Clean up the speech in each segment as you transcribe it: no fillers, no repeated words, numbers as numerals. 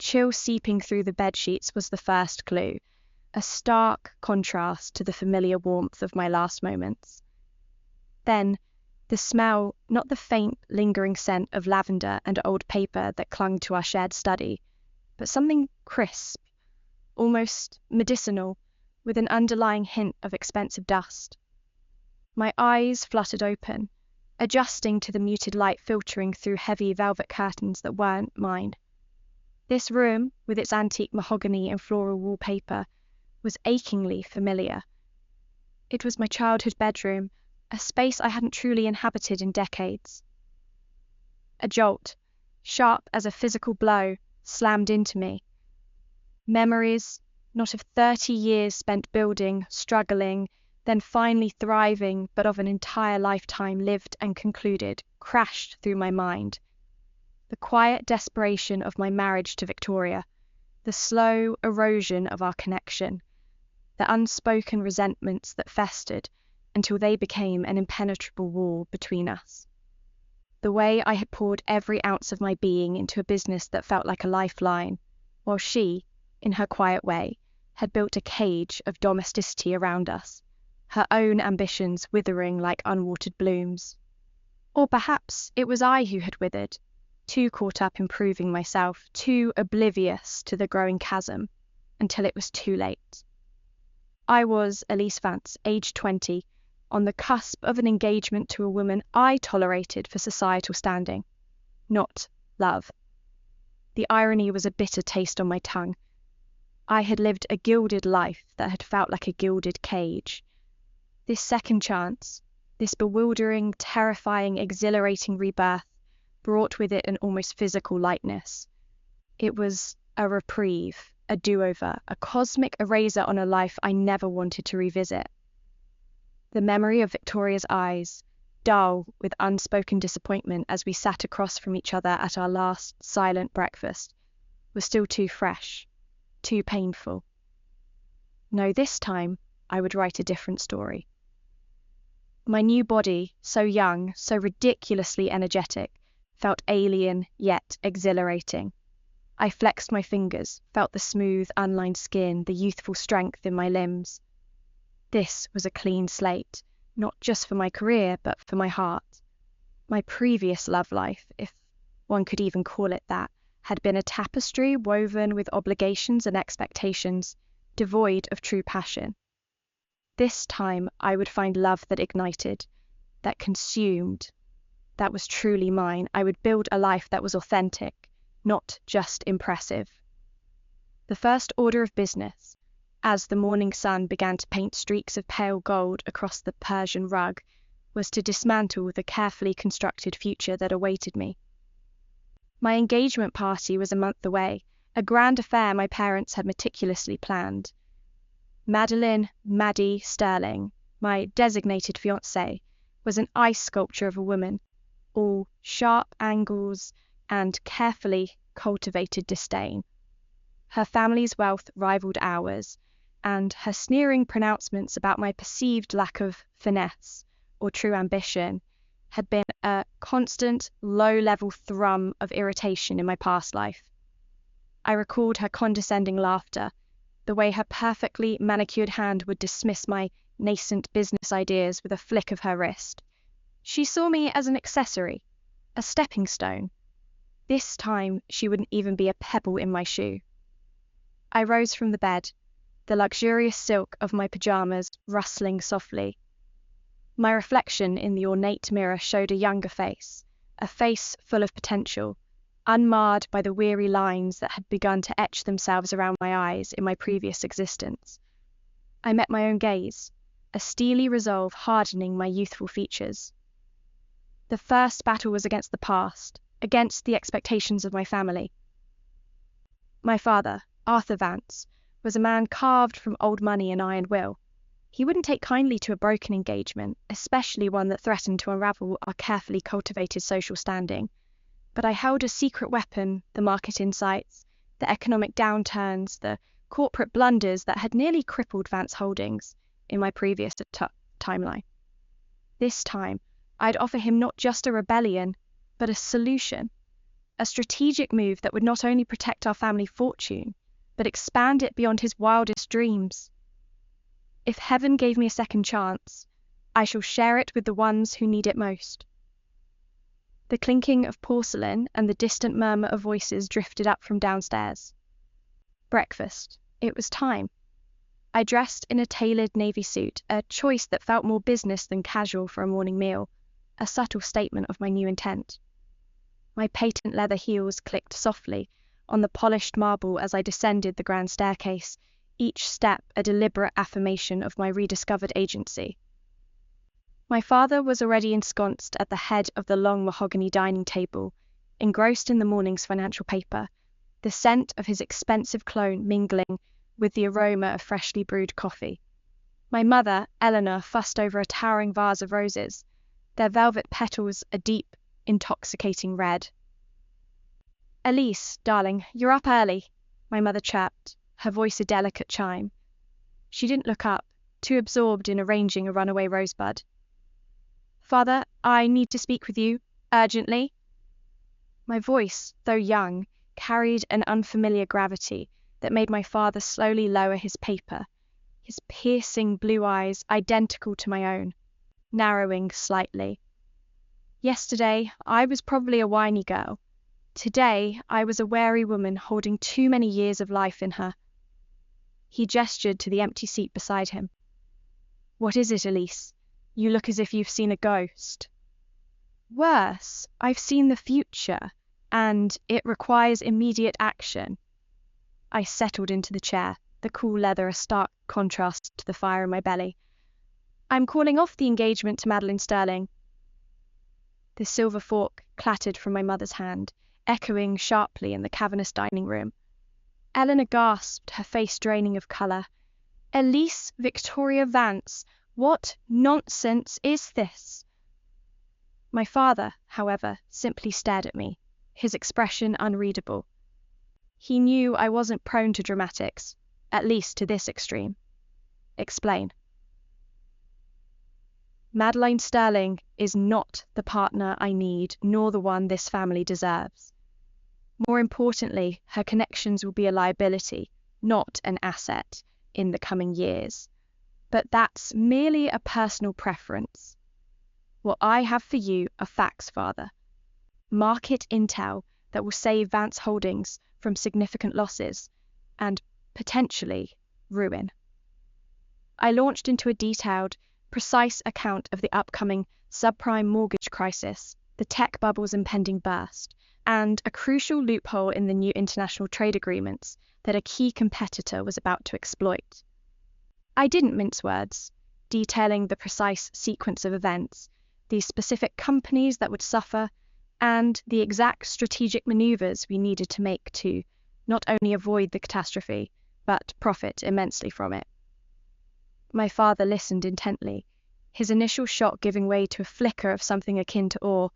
chill seeping through the bedsheets was the first clue, a stark contrast to the familiar warmth of my last moments. Then, the smell, not the faint, lingering scent of lavender and old paper that clung to our shared study, but something crisp, almost medicinal, with an underlying hint of expensive dust. My eyes fluttered open, adjusting to the muted light filtering through heavy velvet curtains that weren't mine. This room, with its antique mahogany and floral wallpaper, was achingly familiar. It was my childhood bedroom, a space I hadn't truly inhabited in decades. A jolt, sharp as a physical blow, slammed into me. Memories, not of 30 years spent building, struggling, then finally thriving, but of an entire lifetime lived and concluded, crashed through my mind. The quiet desperation of my marriage to Victoria, the slow erosion of our connection, the unspoken resentments that festered until they became an impenetrable wall between us. The way I had poured every ounce of my being into a business that felt like a lifeline, while she, in her quiet way, had built a cage of domesticity around us, her own ambitions withering like unwatered blooms. Or perhaps it was I who had withered, too caught up in proving myself, too oblivious to the growing chasm, until it was too late. I was Elise Vance, aged 20, on the cusp of an engagement to a woman I tolerated for societal standing, not love. The irony was a bitter taste on my tongue. I had lived a gilded life that had felt like a gilded cage. This second chance, this bewildering, terrifying, exhilarating rebirth, brought with it an almost physical lightness. It was a reprieve, a do-over, a cosmic eraser on a life I never wanted to revisit. The memory of Victoria's eyes, dull with unspoken disappointment as we sat across from each other at our last silent breakfast, was still too fresh, too painful. No, this time I would write a different story. My new body, so young, so ridiculously energetic, felt alien yet exhilarating. I flexed my fingers, felt the smooth, unlined skin, the youthful strength in my limbs. This was a clean slate, not just for my career, but for my heart. My previous love life, if one could even call it that, had been a tapestry woven with obligations and expectations, devoid of true passion. This time I would find love that ignited, that consumed, that was truly mine. I would build a life that was authentic, not just impressive. The first order of business, as the morning sun began to paint streaks of pale gold across the Persian rug, was to dismantle the carefully constructed future that awaited me. My engagement party was a month away, a grand affair my parents had meticulously planned. Maddie Sterling, my designated fiancée, was an ice sculpture of a woman, all sharp angles and carefully cultivated disdain. Her family's wealth rivaled ours, and her sneering pronouncements about my perceived lack of finesse or true ambition had been a constant, low-level thrum of irritation in my past life. I recalled her condescending laughter, the way her perfectly manicured hand would dismiss my nascent business ideas with a flick of her wrist. She saw me as an accessory, a stepping stone. This time she wouldn't even be a pebble in my shoe. I rose from the bed, the luxurious silk of my pajamas rustling softly. My reflection in the ornate mirror showed a younger face, a face full of potential, unmarred by the weary lines that had begun to etch themselves around my eyes in my previous existence. I met my own gaze, a steely resolve hardening my youthful features. The first battle was against the past, against the expectations of my family. My father, Arthur Vance, was a man carved from old money and iron will. He wouldn't take kindly to a broken engagement, especially one that threatened to unravel our carefully cultivated social standing. But I held a secret weapon, the market insights, the economic downturns, the corporate blunders that had nearly crippled Vance Holdings in my previous timeline. This time, I'd offer him not just a rebellion, but a solution a strategic move that would not only protect our family fortune, but expand it beyond his wildest dreams. If heaven gave me a second chance, I shall share it with the ones who need it most. The clinking of porcelain and the distant murmur of voices drifted up from downstairs. Breakfast. It was time. I dressed in a tailored navy suit, a choice that felt more business than casual for a morning meal, a subtle statement of my new intent. My patent leather heels clicked softly on the polished marble as I descended the grand staircase, each step a deliberate affirmation of my rediscovered agency. My father was already ensconced at the head of the long mahogany dining table, engrossed in the morning's financial paper, the scent of his expensive cologne mingling with the aroma of freshly brewed coffee. My mother, Eleanor, fussed over a towering vase of roses, their velvet petals a deep, intoxicating red. "Elise, darling, you're up early," my mother chirped, her voice a delicate chime. She didn't look up, too absorbed in arranging a runaway rosebud. "Father, I need to speak with you, urgently." My voice, though young, carried an unfamiliar gravity that made my father slowly lower his paper, his piercing blue eyes identical to my own, narrowing slightly. Yesterday, I was probably a whiny girl. Today, I was a wary woman holding too many years of life in her. He gestured to the empty seat beside him. "What is it, Elise? You look as if you've seen a ghost." "Worse, I've seen the future, and it requires immediate action." I settled into the chair, the cool leather a stark contrast to the fire in my belly. "I'm calling off the engagement to Madeline Sterling." The silver fork clattered from my mother's hand, echoing sharply in the cavernous dining room. Eleanor gasped, her face draining of colour. "Elise Victoria Vance, what nonsense is this?" My father, however, simply stared at me, his expression unreadable. He knew I wasn't prone to dramatics, at least to this extreme. "Explain." "Madeline Sterling is not the partner I need, nor the one this family deserves. More importantly, her connections will be a liability, not an asset, in the coming years. But that's merely a personal preference. What I have for you are facts, Father. Market intel that will save Vance Holdings from significant losses and, potentially, ruin." I launched into a detailed, precise account of the upcoming subprime mortgage crisis, the tech bubble's impending burst, and a crucial loophole in the new international trade agreements that a key competitor was about to exploit. I didn't mince words, detailing the precise sequence of events, the specific companies that would suffer, and the exact strategic maneuvers we needed to make to not only avoid the catastrophe, but profit immensely from it. My father listened intently, his initial shock giving way to a flicker of something akin to awe.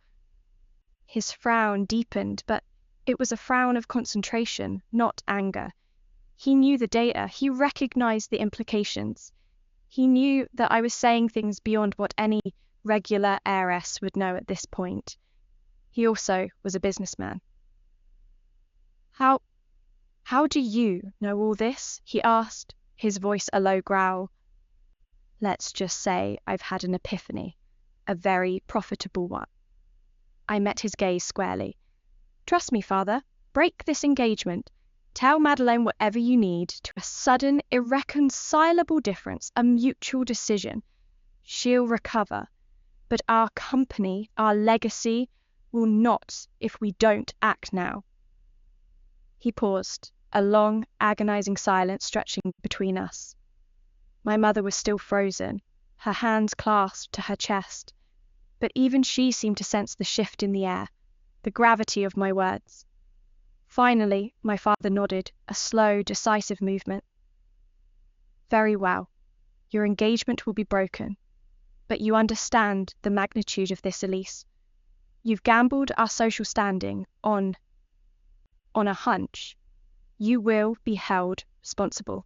His frown deepened, but it was a frown of concentration, not anger. He knew the data, he recognized the implications. He knew that I was saying things beyond what any regular heiress would know at this point. He also was a businessman. How do you know all this?" he asked, his voice a low growl. "Let's just say I've had an epiphany, a very profitable one." I met his gaze squarely. "Trust me, Father. Break this engagement. Tell Madeleine whatever you need to a sudden, irreconcilable difference, a mutual decision. She'll recover. But our company, our legacy, will not if we don't act now." He paused, a long, agonizing silence stretching between us. My mother was still frozen, her hands clasped to her chest, but even she seemed to sense the shift in the air, the gravity of my words. Finally, my father nodded, a slow, decisive movement. "Very well. Your engagement will be broken. But you understand the magnitude of this, Elise. You've gambled our social standing on a hunch. You will be held responsible."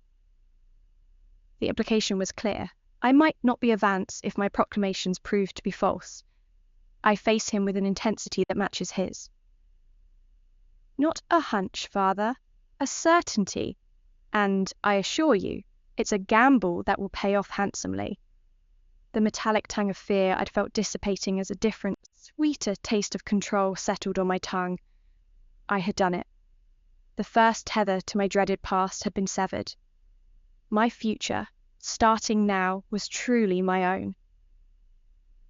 The implication was clear. I might not be a Vance if my proclamations proved to be false. I faced him with an intensity that matches his. Not a hunch, Father. A certainty. And I assure you, it's a gamble that will pay off handsomely. The metallic tang of fear I'd felt dissipating as a different, sweeter taste of control settled on my tongue. I had done it. The first tether to my dreaded past had been severed. My future, starting now, was truly my own.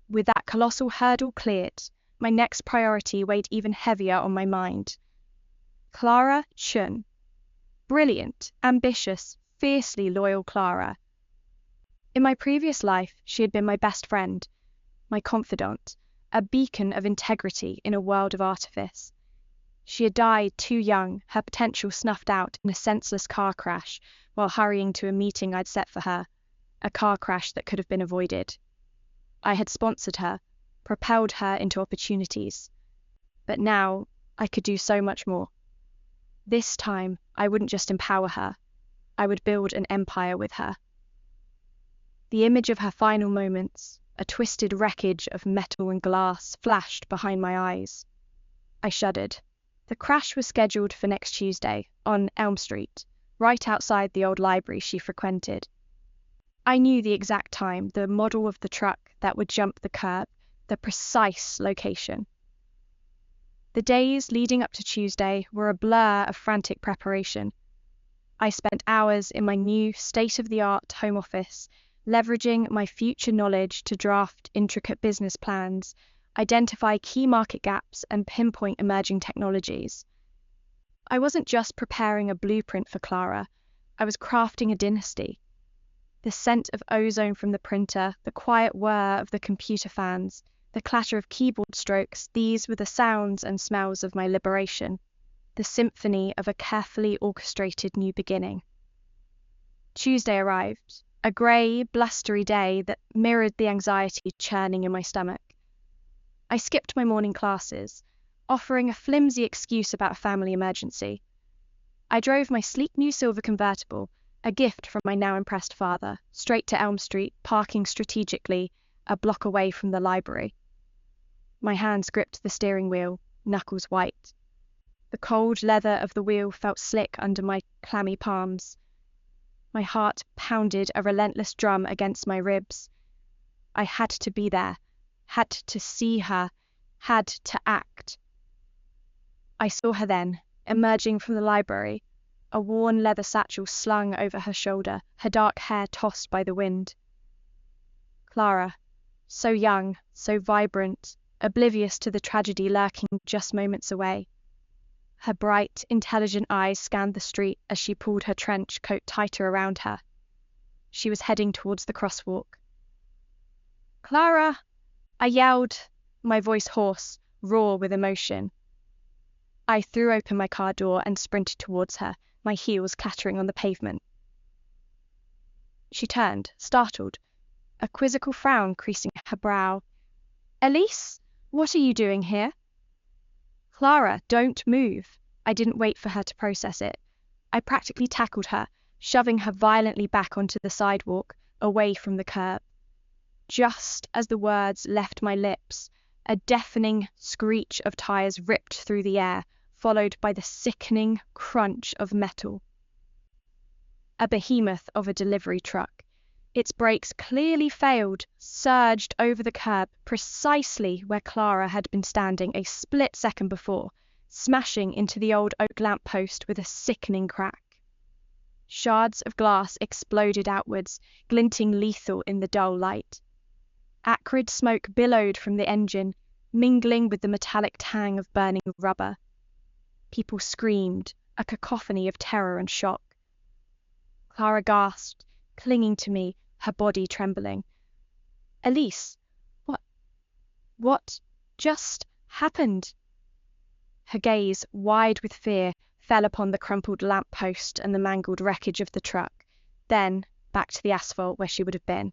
With that colossal hurdle cleared, my next priority weighed even heavier on my mind. Clara Chun. Brilliant, ambitious, fiercely loyal Clara. In my previous life, she had been my best friend, my confidant, a beacon of integrity in a world of artifice. She had died too young, her potential snuffed out in a senseless car crash while hurrying to a meeting I'd set for her, a car crash that could have been avoided. I had sponsored her, propelled her into opportunities. But now I could do so much more. This time, I wouldn't just empower her, I would build an empire with her. The image of her final moments, a twisted wreckage of metal and glass, flashed behind my eyes. I shuddered. The crash was scheduled for next Tuesday, on Elm Street, right outside the old library she frequented. I knew the exact time, the model of the truck that would jump the curb, the precise location. The days leading up to Tuesday were a blur of frantic preparation. I spent hours in my new state-of-the-art home office, leveraging my future knowledge to draft intricate business plans, identify key market gaps, and pinpoint emerging technologies. I wasn't just preparing a blueprint for Clara, I was crafting a dynasty. The scent of ozone from the printer, the quiet whir of the computer fans, the clatter of keyboard strokes, these were the sounds and smells of my liberation, the symphony of a carefully orchestrated new beginning. Tuesday arrived, a grey, blustery day that mirrored the anxiety churning in my stomach. I skipped my morning classes, offering a flimsy excuse about a family emergency. I drove my sleek new silver convertible, a gift from my now impressed father, straight to Elm Street, parking strategically a block away from the library. My hands gripped the steering wheel, knuckles white. The cold leather of the wheel felt slick under my clammy palms. My heart pounded a relentless drum against my ribs. I had to be there, had to see her, had to act. I saw her then, emerging from the library, a worn leather satchel slung over her shoulder, her dark hair tossed by the wind. Clara, so young, so vibrant, oblivious to the tragedy lurking just moments away. Her bright, intelligent eyes scanned the street as she pulled her trench coat tighter around her. She was heading towards the crosswalk. "Clara!" I yelled, my voice hoarse, raw with emotion. I threw open my car door and sprinted towards her, my heels clattering on the pavement. She turned, startled, a quizzical frown creasing her brow. "Elise, what are you doing here?" "Clara, don't move." I didn't wait for her to process it. I practically tackled her, shoving her violently back onto the sidewalk, away from the curb. Just as the words left my lips, a deafening screech of tires ripped through the air, followed by the sickening crunch of metal. A behemoth of a delivery truck. Its brakes clearly failed, surged over the curb precisely where Clara had been standing a split second before, smashing into the old oak lamppost with a sickening crack. Shards of glass exploded outwards, glinting lethal in the dull light. Acrid smoke billowed from the engine, mingling with the metallic tang of burning rubber. People screamed, a cacophony of terror and shock. Clara gasped, clinging to me, her body trembling. "Elise, what just happened?" Her gaze, wide with fear, fell upon the crumpled lamp-post and the mangled wreckage of the truck, then back to the asphalt where she would have been.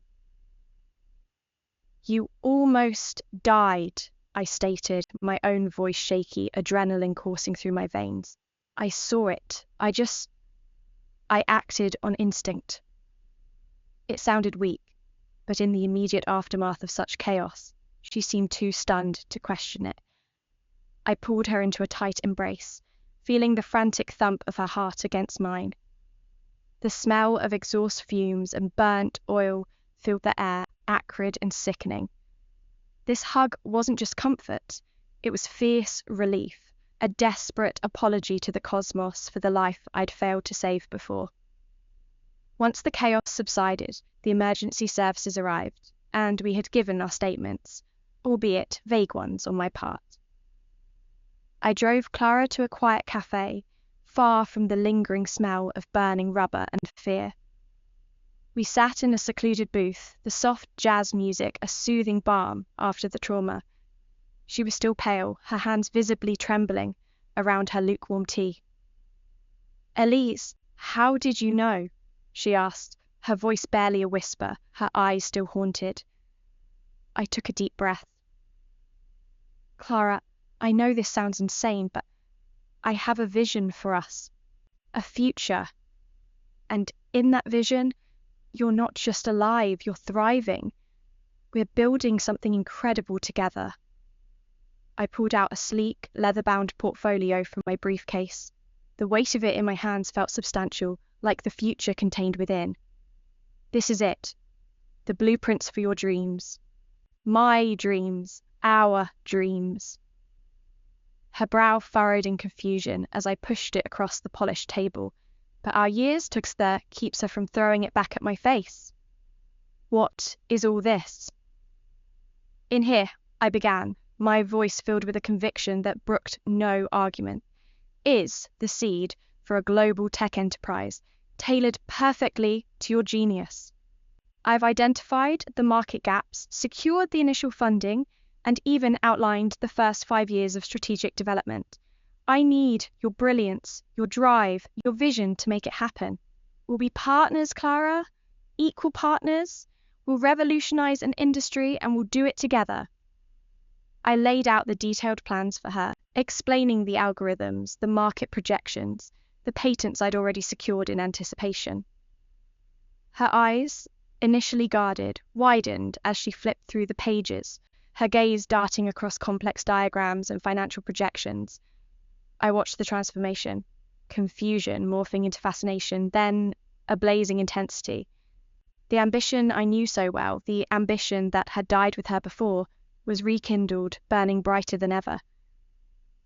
"You almost died," I stated, my own voice shaky, adrenaline coursing through my veins. "I saw it. I acted on instinct." It sounded weak, but in the immediate aftermath of such chaos, she seemed too stunned to question it. I pulled her into a tight embrace, feeling the frantic thump of her heart against mine. The smell of exhaust fumes and burnt oil filled the air, acrid and sickening. This hug wasn't just comfort, it was fierce relief, a desperate apology to the cosmos for the life I'd failed to save before. Once the chaos subsided, the emergency services arrived, and we had given our statements, albeit vague ones on my part. I drove Clara to a quiet cafe, far from the lingering smell of burning rubber and fear. We sat in a secluded booth, the soft jazz music a soothing balm after the trauma. She was still pale, her hands visibly trembling around her lukewarm tea. "Elise, how did you know?" she asked, her voice barely a whisper, her eyes still haunted. I took a deep breath. "Clara, I know this sounds insane, but I have a vision for us, a future. And in that vision, you're not just alive, you're thriving. We're building something incredible together." I pulled out a sleek, leather-bound portfolio from my briefcase. The weight of it in my hands felt substantial, like the future contained within. "This is it. The blueprints for your dreams. My dreams. Our dreams." Her brow furrowed in confusion as I pushed it across the polished table, but our years together keeps her from throwing it back at my face. "What is all this?" "In here," I began, my voice filled with a conviction that brooked no argument, "is the seed for a global tech enterprise, tailored perfectly to your genius. I've identified the market gaps, secured the initial funding, and even outlined the first 5 years of strategic development. I need your brilliance, your drive, your vision to make it happen. We'll be partners, Clara, equal partners. We'll revolutionize an industry and we'll do it together." I laid out the detailed plans for her, explaining the algorithms, the market projections, the patents I'd already secured in anticipation. Her eyes, initially guarded, widened as she flipped through the pages, her gaze darting across complex diagrams and financial projections. I watched the transformation, confusion morphing into fascination, then a blazing intensity. The ambition I knew so well, the ambition that had died with her before, was rekindled, burning brighter than ever.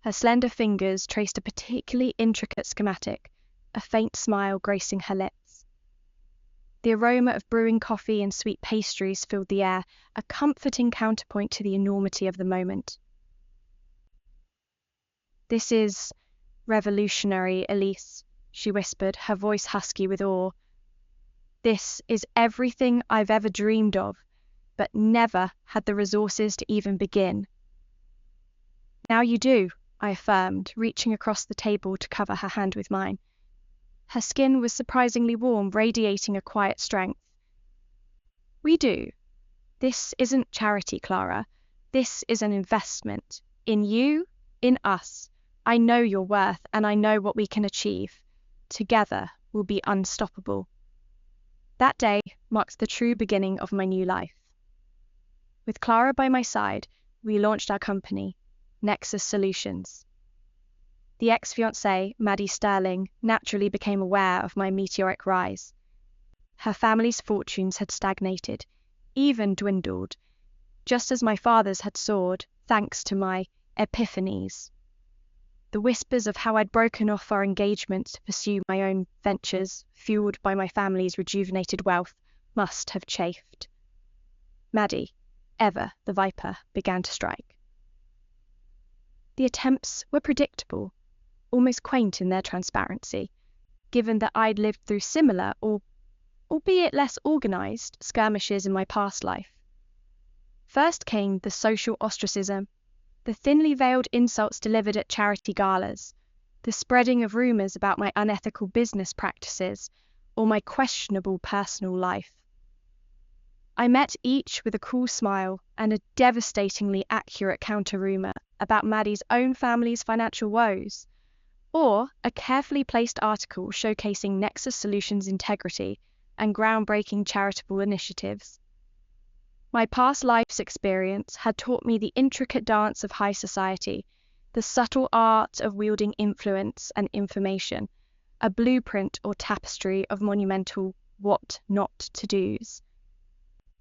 Her slender fingers traced a particularly intricate schematic, a faint smile gracing her lips. The aroma of brewing coffee and sweet pastries filled the air, a comforting counterpoint to the enormity of the moment. "This is revolutionary, Elise," she whispered, her voice husky with awe. "This is everything I've ever dreamed of, but never had the resources to even begin." "Now you do," I affirmed, reaching across the table to cover her hand with mine. Her skin was surprisingly warm, radiating a quiet strength. "We do. This isn't charity, Clara. This is an investment. In you, in us. I know your worth, and I know what we can achieve. Together, we'll be unstoppable." That day marked the true beginning of my new life. With Clara by my side, we launched our company, Nexus Solutions. The ex-fiancée, Maddie Sterling, naturally became aware of my meteoric rise. Her family's fortunes had stagnated, even dwindled, just as my father's had soared, thanks to my epiphanies. The whispers of how I'd broken off our engagement to pursue my own ventures, fueled by my family's rejuvenated wealth, must have chafed. Maddie, ever the viper, began to strike. The attempts were predictable, almost quaint in their transparency, given that I'd lived through similar, albeit less organized, skirmishes in my past life. First came the social ostracism, the thinly veiled insults delivered at charity galas, the spreading of rumors about my unethical business practices or my questionable personal life. I met each with a cool smile and a devastatingly accurate counter-rumor about Maddie's own family's financial woes, or a carefully placed article showcasing Nexus Solutions' integrity and groundbreaking charitable initiatives. My past life's experience had taught me the intricate dance of high society, the subtle art of wielding influence and information, a blueprint or tapestry of monumental what not to do's.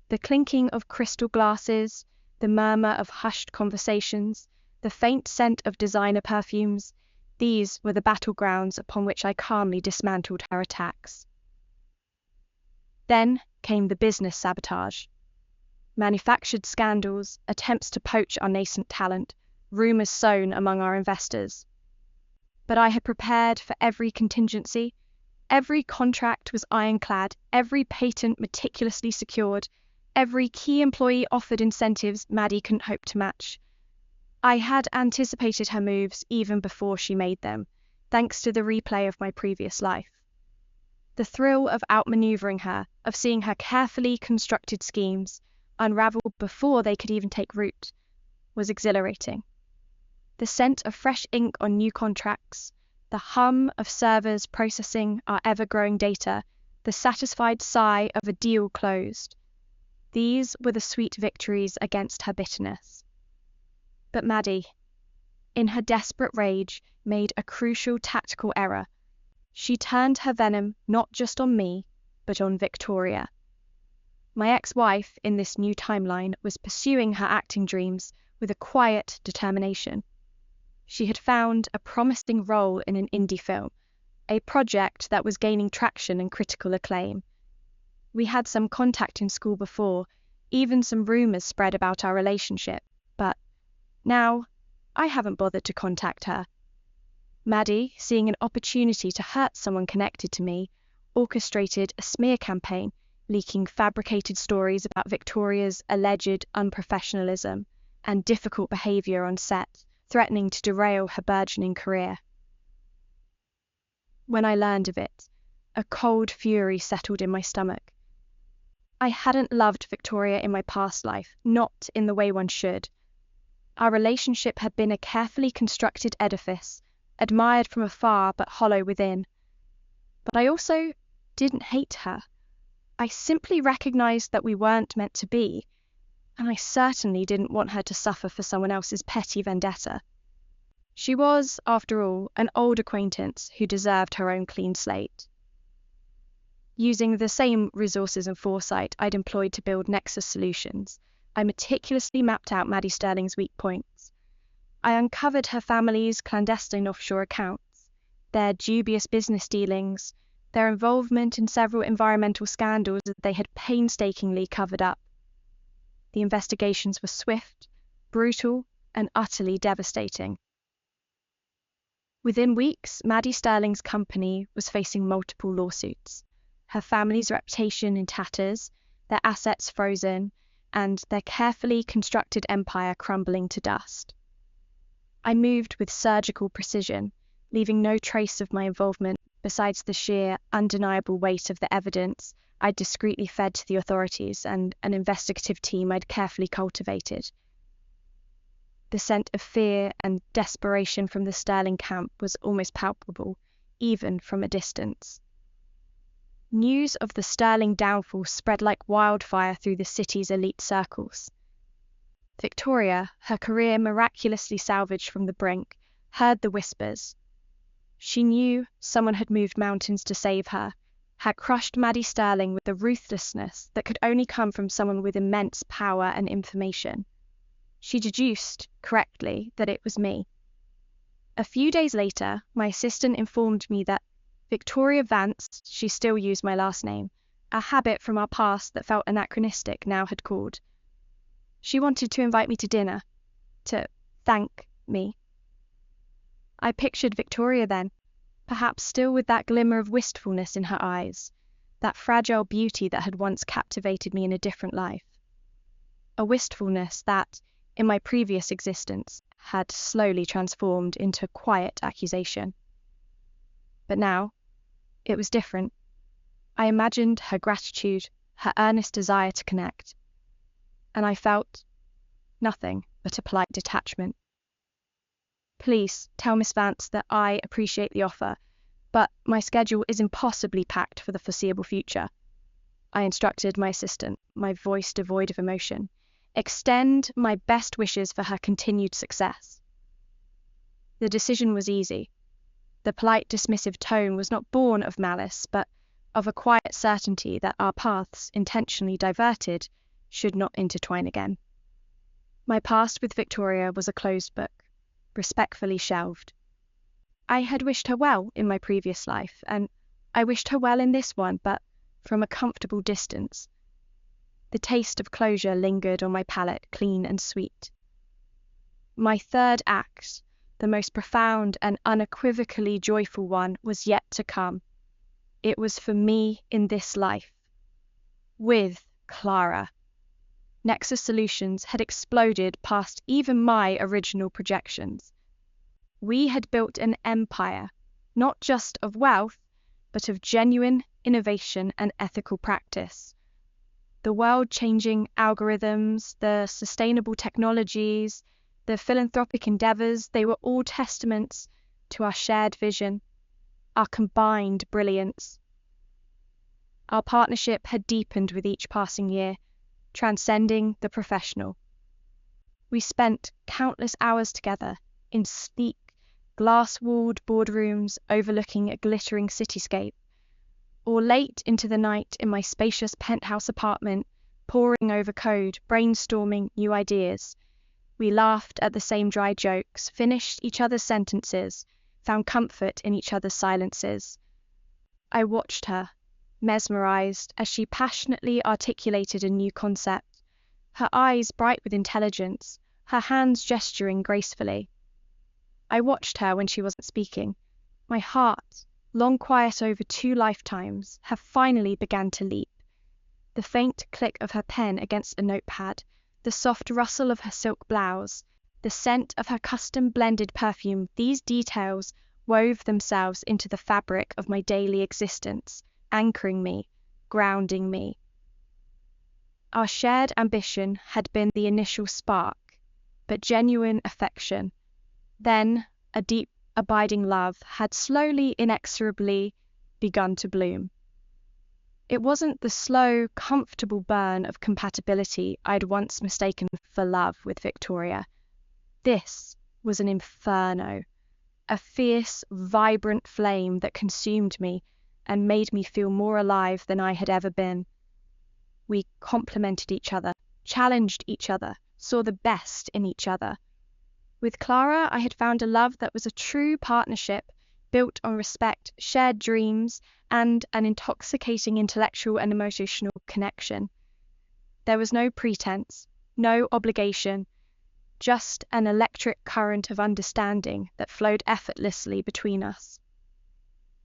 The clinking of crystal glasses, the murmur of hushed conversations, the faint scent of designer perfumes, these were the battlegrounds upon which I calmly dismantled her attacks. Then came the business sabotage. Manufactured scandals, attempts to poach our nascent talent, rumours sown among our investors. But I had prepared for every contingency. Every contract was ironclad, every patent meticulously secured, every key employee offered incentives Maddie couldn't hope to match. I had anticipated her moves even before she made them, thanks to the replay of my previous life. The thrill of outmaneuvering her, of seeing her carefully constructed schemes unravel before they could even take root, was exhilarating. The scent of fresh ink on new contracts, the hum of servers processing our ever-growing data, the satisfied sigh of a deal closed. These were the sweet victories against her bitterness. But Maddie, in her desperate rage, made a crucial tactical error. She turned her venom not just on me, but on Victoria. My ex-wife in this new timeline was pursuing her acting dreams with a quiet determination. She had found a promising role in an indie film, a project that was gaining traction and critical acclaim. We had some contact in school before, even some rumours spread about our relationship, but now I haven't bothered to contact her. Maddie, seeing an opportunity to hurt someone connected to me, orchestrated a smear campaign, leaking fabricated stories about Victoria's alleged unprofessionalism and difficult behaviour on set, threatening to derail her burgeoning career. When I learned of it, a cold fury settled in my stomach. I hadn't loved Victoria in my past life, not in the way one should. Our relationship had been a carefully constructed edifice, admired from afar but hollow within. But I also didn't hate her. I simply recognised that we weren't meant to be, and I certainly didn't want her to suffer for someone else's petty vendetta. She was, after all, an old acquaintance who deserved her own clean slate. Using the same resources and foresight I'd employed to build Nexus Solutions, I meticulously mapped out Maddie Sterling's weak points. I uncovered her family's clandestine offshore accounts, their dubious business dealings, their involvement in several environmental scandals that they had painstakingly covered up. The investigations were swift, brutal, and utterly devastating. Within weeks, Maddie Sterling's company was facing multiple lawsuits, her family's reputation in tatters, their assets frozen, and their carefully constructed empire crumbling to dust. I moved with surgical precision, leaving no trace of my involvement besides the sheer, undeniable weight of the evidence I'd discreetly fed to the authorities and an investigative team I'd carefully cultivated. The scent of fear and desperation from the Sterling camp was almost palpable, even from a distance. News of the Sterling downfall spread like wildfire through the city's elite circles. Victoria, her career miraculously salvaged from the brink, heard the whispers. She knew someone had moved mountains to save her, had crushed Maddie Sterling with the ruthlessness that could only come from someone with immense power and information. She deduced, correctly, that it was me. A few days later, my assistant informed me that Victoria Vance, she still used my last name, a habit from our past that felt anachronistic, now had called. She wanted to invite me to dinner, to thank me. I pictured Victoria then, perhaps still with that glimmer of wistfulness in her eyes, that fragile beauty that had once captivated me in a different life. A wistfulness that, in my previous existence, had slowly transformed into quiet accusation. But now, it was different. I imagined her gratitude, her earnest desire to connect, and I felt nothing but a polite detachment. Please tell Miss Vance that I appreciate the offer, but my schedule is impossibly packed for the foreseeable future. I instructed my assistant, my voice devoid of emotion. Extend my best wishes for her continued success. The decision was easy. The polite, dismissive tone was not born of malice, but of a quiet certainty that our paths, intentionally diverted, should not intertwine again. My past with Victoria was a closed book, respectfully shelved. I had wished her well in my previous life, and I wished her well in this one, but from a comfortable distance. The taste of closure lingered on my palate, clean and sweet. My third act, the most profound and unequivocally joyful one, was yet to come. It was for me in this life. With Clara. Nexus Solutions had exploded past even my original projections. We had built an empire, not just of wealth, but of genuine innovation and ethical practice. The world-changing algorithms, the sustainable technologies, the philanthropic endeavors, they were all testaments to our shared vision, our combined brilliance. Our partnership had deepened with each passing year, transcending the professional. We spent countless hours together in sleek, glass-walled boardrooms overlooking a glittering cityscape, or late into the night in my spacious penthouse apartment, poring over code, brainstorming new ideas. We laughed at the same dry jokes, finished each other's sentences, found comfort in each other's silences. I watched her, mesmerized, as she passionately articulated a new concept, her eyes bright with intelligence, her hands gesturing gracefully. I watched her when she wasn't speaking. My heart, long quiet over 2 lifetimes, had finally began to leap. The faint click of her pen against a notepad, the soft rustle of her silk blouse, the scent of her custom-blended perfume, these details wove themselves into the fabric of my daily existence, anchoring me, grounding me. Our shared ambition had been the initial spark, but genuine affection, then a deep, abiding love, had slowly, inexorably begun to bloom. It wasn't the slow, comfortable burn of compatibility I'd once mistaken for love with Victoria. This was an inferno, a fierce, vibrant flame that consumed me and made me feel more alive than I had ever been. We complemented each other, challenged each other, saw the best in each other. With Clara, I had found a love that was a true partnership, built on respect, shared dreams, and an intoxicating intellectual and emotional connection. There was no pretense, no obligation, just an electric current of understanding that flowed effortlessly between us.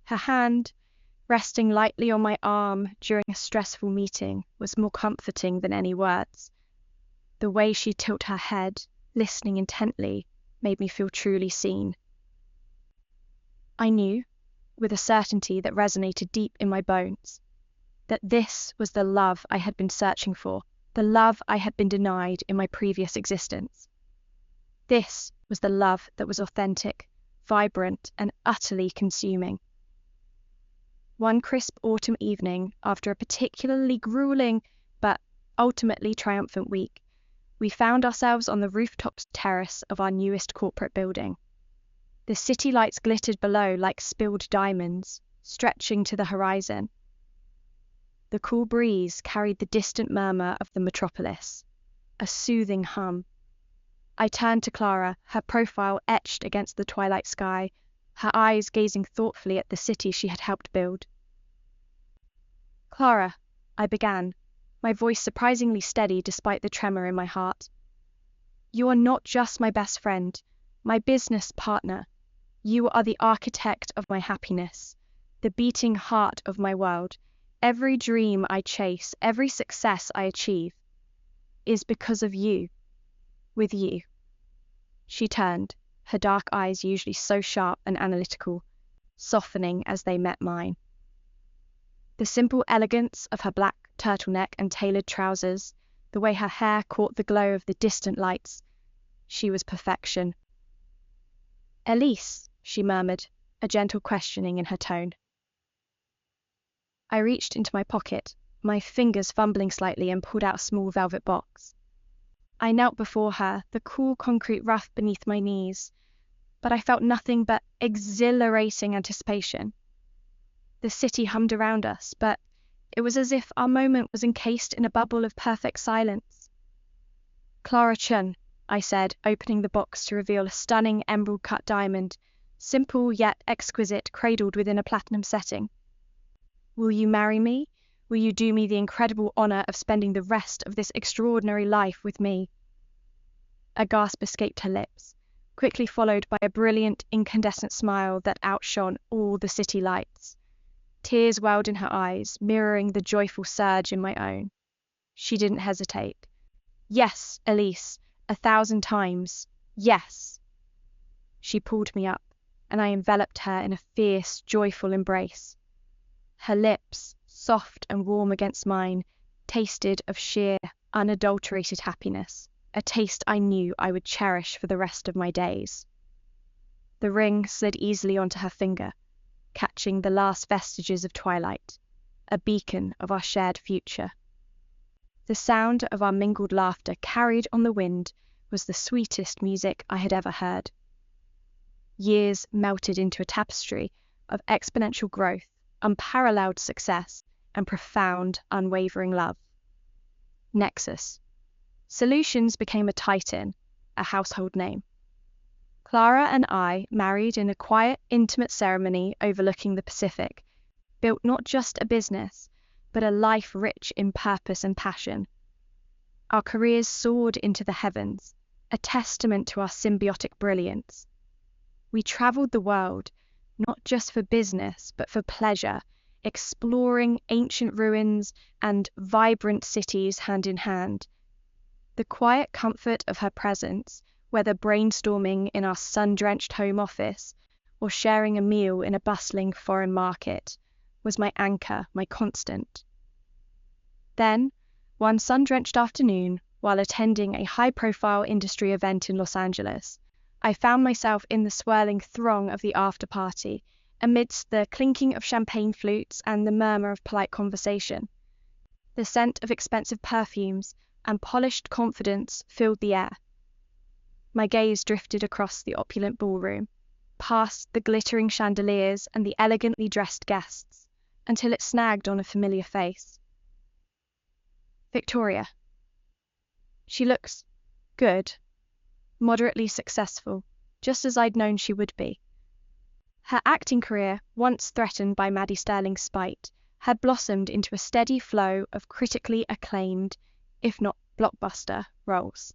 Her hand, resting lightly on my arm during a stressful meeting, was more comforting than any words. The way she tilted her head, listening intently, made me feel truly seen. I knew, with a certainty that resonated deep in my bones, that this was the love I had been searching for, the love I had been denied in my previous existence. This was the love that was authentic, vibrant, and utterly consuming. One crisp autumn evening, after a particularly grueling but ultimately triumphant week, we found ourselves on the rooftop terrace of our newest corporate building. The city lights glittered below like spilled diamonds, stretching to the horizon. The cool breeze carried the distant murmur of the metropolis, a soothing hum. I turned to Clara, her profile etched against the twilight sky, her eyes gazing thoughtfully at the city she had helped build. "Clara," I began, my voice surprisingly steady despite the tremor in my heart. "You are not just my best friend, my business partner. You are the architect of my happiness, the beating heart of my world. Every dream I chase, every success I achieve, is because of you, with you." She turned, her dark eyes, usually so sharp and analytical, softening as they met mine. The simple elegance of her black turtleneck and tailored trousers, the way her hair caught the glow of the distant lights, she was perfection. "Elise," she murmured, a gentle questioning in her tone. I reached into my pocket, my fingers fumbling slightly, and pulled out a small velvet box. I knelt before her, the cool concrete rough beneath my knees. but I felt nothing but exhilarating anticipation. The city hummed around us, but it was as if our moment was encased in a bubble of perfect silence. "Clara Chun," I said, opening the box to reveal a stunning emerald-cut diamond, simple yet exquisite, cradled within a platinum setting. "Will you marry me? Will you do me the incredible honor of spending the rest of this extraordinary life with me?" A gasp escaped her lips, quickly followed by a brilliant, incandescent smile that outshone all the city lights. Tears welled in her eyes, mirroring the joyful surge in my own. She didn't hesitate. "Yes, Elise, 1,000 times. Yes." She pulled me up, and I enveloped her in a fierce, joyful embrace. Her lips, soft and warm against mine, tasted of sheer, unadulterated happiness, a taste I knew I would cherish for the rest of my days. The ring slid easily onto her finger, catching the last vestiges of twilight, a beacon of our shared future. The sound of our mingled laughter carried on the wind was the sweetest music I had ever heard. Years melted into a tapestry of exponential growth, unparalleled success, and profound, unwavering love. Nexus. Solutions became a titan, a household name. Clara and I married in a quiet, intimate ceremony overlooking the Pacific, built not just a business, but a life rich in purpose and passion. Our careers soared into the heavens, a testament to our symbiotic brilliance. We traveled the world, not just for business, but for pleasure, exploring ancient ruins and vibrant cities hand in hand. The quiet comfort of her presence, whether brainstorming in our sun-drenched home office or sharing a meal in a bustling foreign market, was my anchor, my constant. Then, one sun-drenched afternoon, while attending a high-profile industry event in Los Angeles, I found myself in the swirling throng of the after-party, amidst the clinking of champagne flutes and the murmur of polite conversation. The scent of expensive perfumes and polished confidence filled the air. My gaze drifted across the opulent ballroom, past the glittering chandeliers and the elegantly dressed guests, until it snagged on a familiar face. Victoria. She looks good, moderately successful, just as I'd known she would be. Her acting career, once threatened by Maddie Sterling's spite, had blossomed into a steady flow of critically acclaimed, if not blockbuster, roles.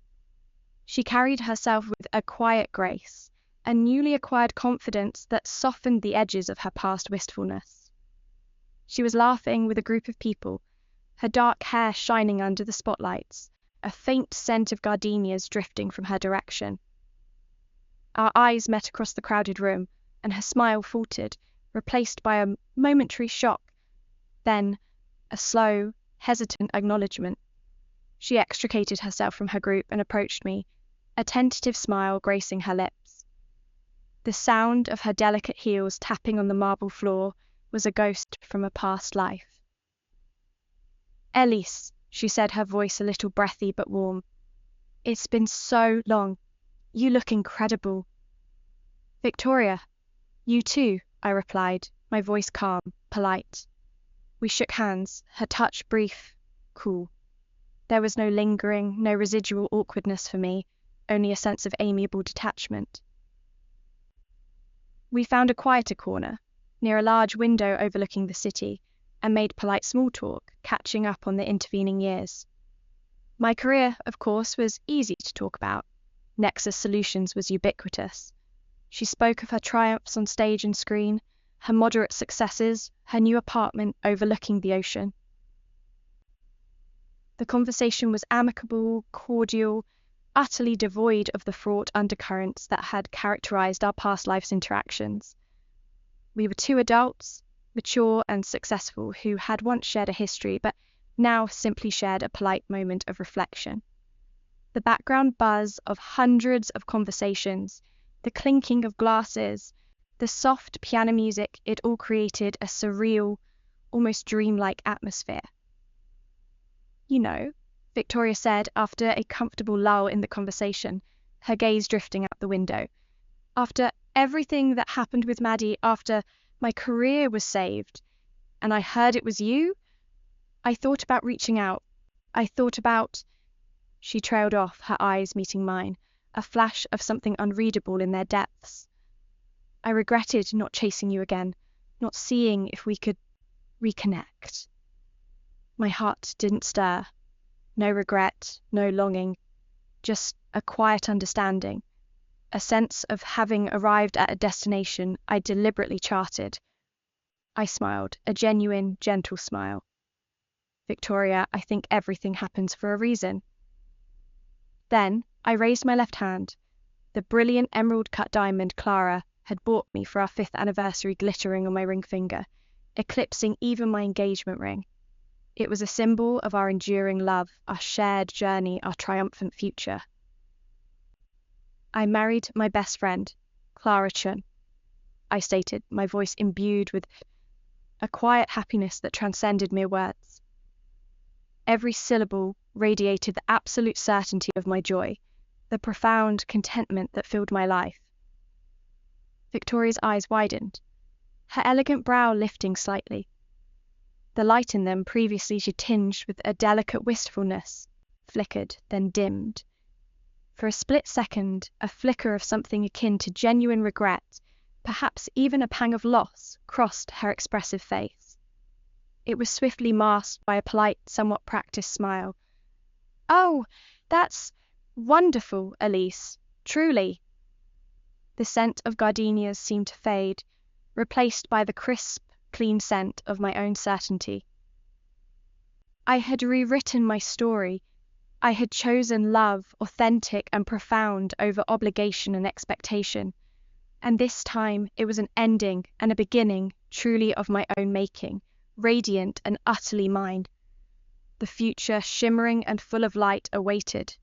She carried herself with a quiet grace, a newly acquired confidence that softened the edges of her past wistfulness. She was laughing with a group of people, her dark hair shining under the spotlights, a faint scent of gardenias drifting from her direction. Our eyes met across the crowded room, and her smile faltered, replaced by a momentary shock, then a slow, hesitant acknowledgement. She extricated herself from her group and approached me, a tentative smile gracing her lips. The sound of her delicate heels tapping on the marble floor was a ghost from a past life. "Elise," she said, her voice a little breathy but warm. "It's been so long. You look incredible." "Victoria, you too," I replied, my voice calm, polite. We shook hands, her touch brief, cool. There was no lingering, no residual awkwardness for me, only a sense of amiable detachment. We found a quieter corner, near a large window overlooking the city, and made polite small talk, catching up on the intervening years. My career, of course, was easy to talk about. Nexus Solutions was ubiquitous. She spoke of her triumphs on stage and screen, her moderate successes, her new apartment overlooking the ocean. The conversation was amicable, cordial, utterly devoid of the fraught undercurrents that had characterized our past life's interactions. We were two adults, mature and successful, who had once shared a history, but now simply shared a polite moment of reflection. The background buzz of hundreds of conversations, the clinking of glasses, the soft piano music, it all created a surreal, almost dreamlike atmosphere. "You know," Victoria said after a comfortable lull in the conversation, her gaze drifting out the window, "after everything that happened with Maddie after my career was saved, and I heard it was you, I thought about reaching out. I thought about... She trailed off, her eyes meeting mine, a flash of something unreadable in their depths. I regretted not chasing you again, not seeing if we could reconnect. My heart didn't stir. No regret, no longing, just a quiet understanding, a sense of having arrived at a destination I deliberately charted. I smiled, a genuine, gentle smile. Victoria, I think everything happens for a reason. Then I raised my left hand, the brilliant emerald-cut diamond Clara had bought me for our 5th anniversary glittering on my ring finger, eclipsing even my engagement ring. It was a symbol of our enduring love, our shared journey, our triumphant future. I married my best friend, Clara Chun, I stated, my voice imbued with a quiet happiness that transcended mere words. Every syllable radiated the absolute certainty of my joy, the profound contentment that filled my life. Victoria's eyes widened, her elegant brow lifting slightly. The light in them, previously she tinged with a delicate wistfulness, flickered, then dimmed. For a split second, a flicker of something akin to genuine regret, perhaps even a pang of loss, crossed her expressive face. It was swiftly masked by a polite, somewhat practiced smile. "Oh, that's wonderful, Elise, truly." The scent of gardenias seemed to fade, replaced by the crisp, clean scent of my own certainty. I had rewritten my story. I had chosen love, authentic and profound, over obligation and expectation. And this time it was an ending and a beginning truly of my own making, radiant and utterly mine. The future, shimmering and full of light, awaited,